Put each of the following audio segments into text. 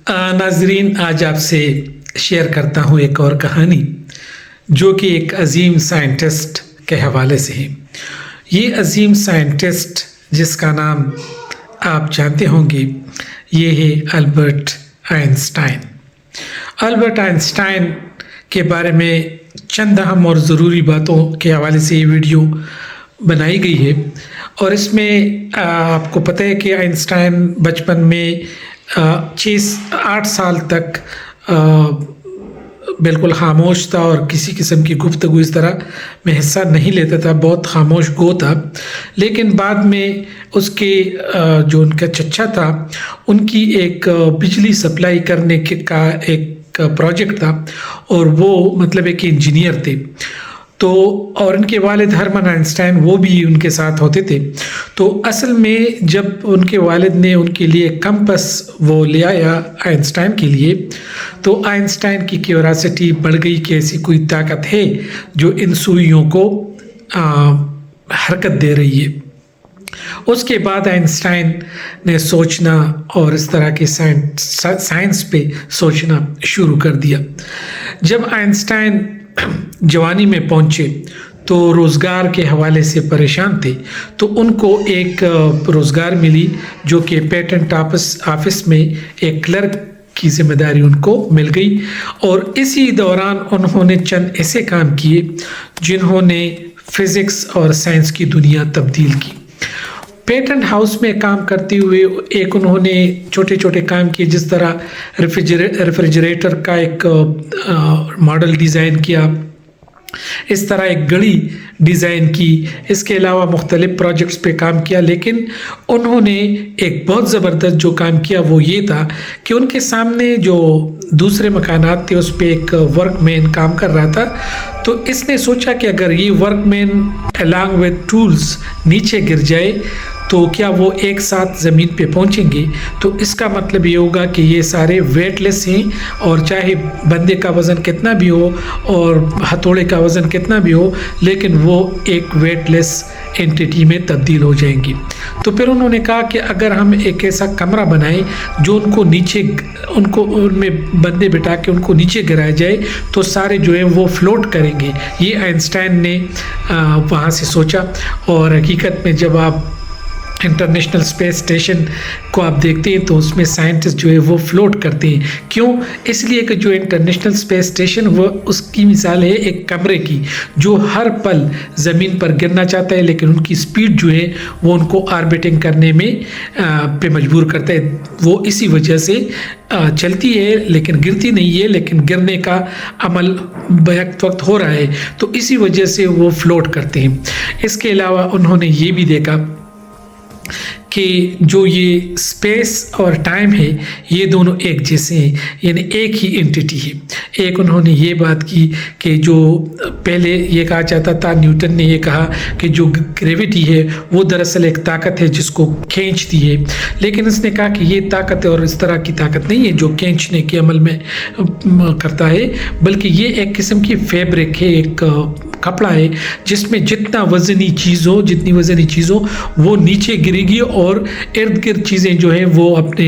नाजरीन, आज आपसे शेयर करता हूँ एक और कहानी जो कि एक अजीम साइंटिस्ट के हवाले से है। ये अजीम साइंटिस्ट जिसका नाम आप जानते होंगे, ये है अल्बर्ट आइंस्टाइन। अल्बर्ट आइंस्टाइन के बारे में चंद अहम और ज़रूरी बातों के हवाले से ये वीडियो बनाई गई है। और इसमें आपको पता है कि आइंस्टाइन बचपन में 6-8 साल तक बिल्कुल खामोश था और किसी किस्म की गुफ्तगू इस तरह में हिस्सा नहीं लेता था, बहुत खामोश गो था। लेकिन बाद में उसके जो उनका चचा था, उनकी एक बिजली सप्लाई करने का एक प्रोजेक्ट था और वो मतलब एक इंजीनियर थे। तो और उनके वालिद हरमन आइंस्टाइन वो भी उनके साथ होते थे। तो असल में जब उनके वालिद ने उनके लिए कंपास वो ले आया आइंस्टाइन के लिए, तो आइंस्टाइन की क्यूरियोसिटी बढ़ गई कि ऐसी कोई ताकत है जो इन सुइयों को हरकत दे रही है। उसके बाद आइंस्टाइन ने सोचना और इस तरह के साइंस पे सोचना शुरू कर दिया। जब आइंस्टाइन जवानी में पहुंचे तो रोज़गार के हवाले से परेशान थे, तो उनको एक रोज़गार मिली जो कि पेटेंट ऑफिस में एक क्लर्क की जिम्मेदारी उनको मिल गई। और इसी दौरान उन्होंने चंद ऐसे काम किए जिन्होंने फिज़िक्स और साइंस की दुनिया तब्दील की। पेटेंट हाउस में काम करते हुए एक उन्होंने छोटे छोटे काम किए, जिस तरह रेफ्रिजरेटर का एक मॉडल डिज़ाइन किया, इस तरह एक घड़ी डिज़ाइन की। इसके अलावा मुख्तलिफ प्रोजेक्ट्स पे काम किया। लेकिन उन्होंने एक बहुत ज़बरदस्त जो काम किया वो ये था कि उनके सामने जो दूसरे मकानात थे उस पर एक वर्कमैन काम कर रहा था। तो इसने सोचा कि अगर ये वर्कमैन अलॉन्ग विद टूल्स नीचे गिर जाए तो क्या वो एक साथ ज़मीन पे पहुंचेंगे। तो इसका मतलब ये होगा कि ये सारे वेटलेस हैं और चाहे बंदे का वज़न कितना भी हो और हथौड़े का वज़न कितना भी हो, लेकिन वो एक वेटलेस एंटिटी में तब्दील हो जाएंगी। तो फिर उन्होंने कहा कि अगर हम एक ऐसा कमरा बनाएं जो उनको उनमें बंदे बिठा के उनको नीचे गिराया जाए तो सारे जो है वो फ्लोट करेंगे। ये आइंस्टाइन ने वहाँ से सोचा। और हकीकत में जब आप इंटरनेशनल स्पेस स्टेशन को आप देखते हैं तो उसमें साइंटिस्ट जो है वो फ्लोट करते हैं। क्यों? इसलिए कि जो इंटरनेशनल स्पेस स्टेशन वो उसकी मिसाल है एक कमरे की जो हर पल ज़मीन पर गिरना चाहता है, लेकिन उनकी स्पीड जो है वो उनको ऑर्बिटिंग करने में पे मजबूर करता है। वो इसी वजह से चलती है लेकिन गिरती नहीं है, लेकिन गिरने का अमल बैक वक्त हो रहा है, तो इसी वजह से वो फ्लोट करते हैं। इसके अलावा उन्होंने ये भी देखा कि जो ये स्पेस और टाइम है ये दोनों एक जैसे हैं, यानी एक ही एंटिटी है। एक उन्होंने ये बात की कि जो पहले ये कहा जाता था, न्यूटन ने ये कहा कि जो ग्रेविटी है वो दरअसल एक ताकत है जिसको खींचती है। लेकिन इसने कहा कि ये ताकत और इस तरह की ताकत नहीं है जो खींचने के अमल में करता है, बल्कि ये एक किस्म की फैब्रिक है, एक कपड़ा है जिसमें जितनी वज़नी चीज़ हो वो नीचे गिरेगी और इर्द गिर्द चीज़ें जो हैं वो अपने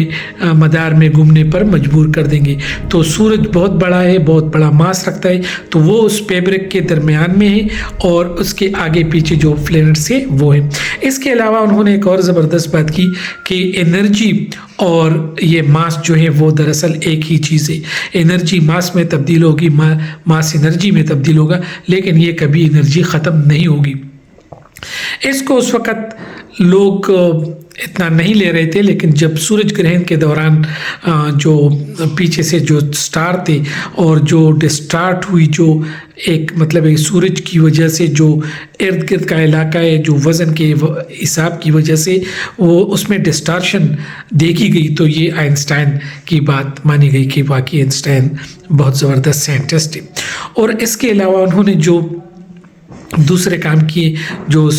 मदार में घूमने पर मजबूर कर देंगे। तो सूरज बहुत बड़ा है, बहुत बड़ा मास रखता है, तो वो उस फैब्रिक के दरमियान में है और उसके आगे पीछे जो प्लैनेट्स है वो है। इसके अलावा उन्होंने एक और ज़बरदस्त बात की कि एनर्जी और ये मास जो है वो दरअसल एक ही चीज़ है। एनर्जी मास में तब्दील होगी, मास एनर्जी में तब्दील होगा, लेकिन ये कभी एनर्जी ख़त्म नहीं होगी। इसको उस वक़्त लोग इतना नहीं ले रहे थे, लेकिन जब सूरज ग्रहण के दौरान जो पीछे से जो स्टार थे और जो डिस्टार्ट हुई, जो एक मतलब एक सूरज की वजह से जो इर्द गिर्द का इलाका है जो वज़न के हिसाब की वजह से वो उसमें डिस्टार्शन देखी गई, तो ये आइंस्टाइन की बात मानी गई कि वाकई आइंस्टाइन बहुत ज़बरदस्त साइंटिस्ट है। और इसके अलावा उन्होंने जो दूसरे काम किए, जो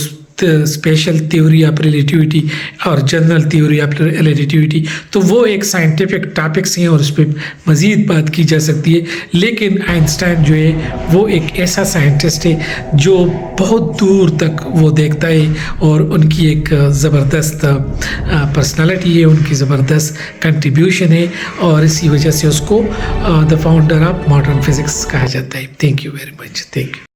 स्पेशल थ्योरी ऑफ रिलेटिविटी और जनरल थ्योरी ऑफ रिलेटिविटी, तो वो एक साइंटिफिक टॉपिक्स हैं और उस पर मज़ीद बात की जा सकती है। लेकिन आइंस्टाइन जो है वो एक ऐसा साइंटिस्ट है जो बहुत दूर तक वो देखता है और उनकी एक ज़बरदस्त पर्सनालिटी है, उनकी ज़बरदस्त कंट्रीब्यूशन है और इसी वजह से उसको the founder of modern physics कहा जाता है। Thank you very much. Thank you.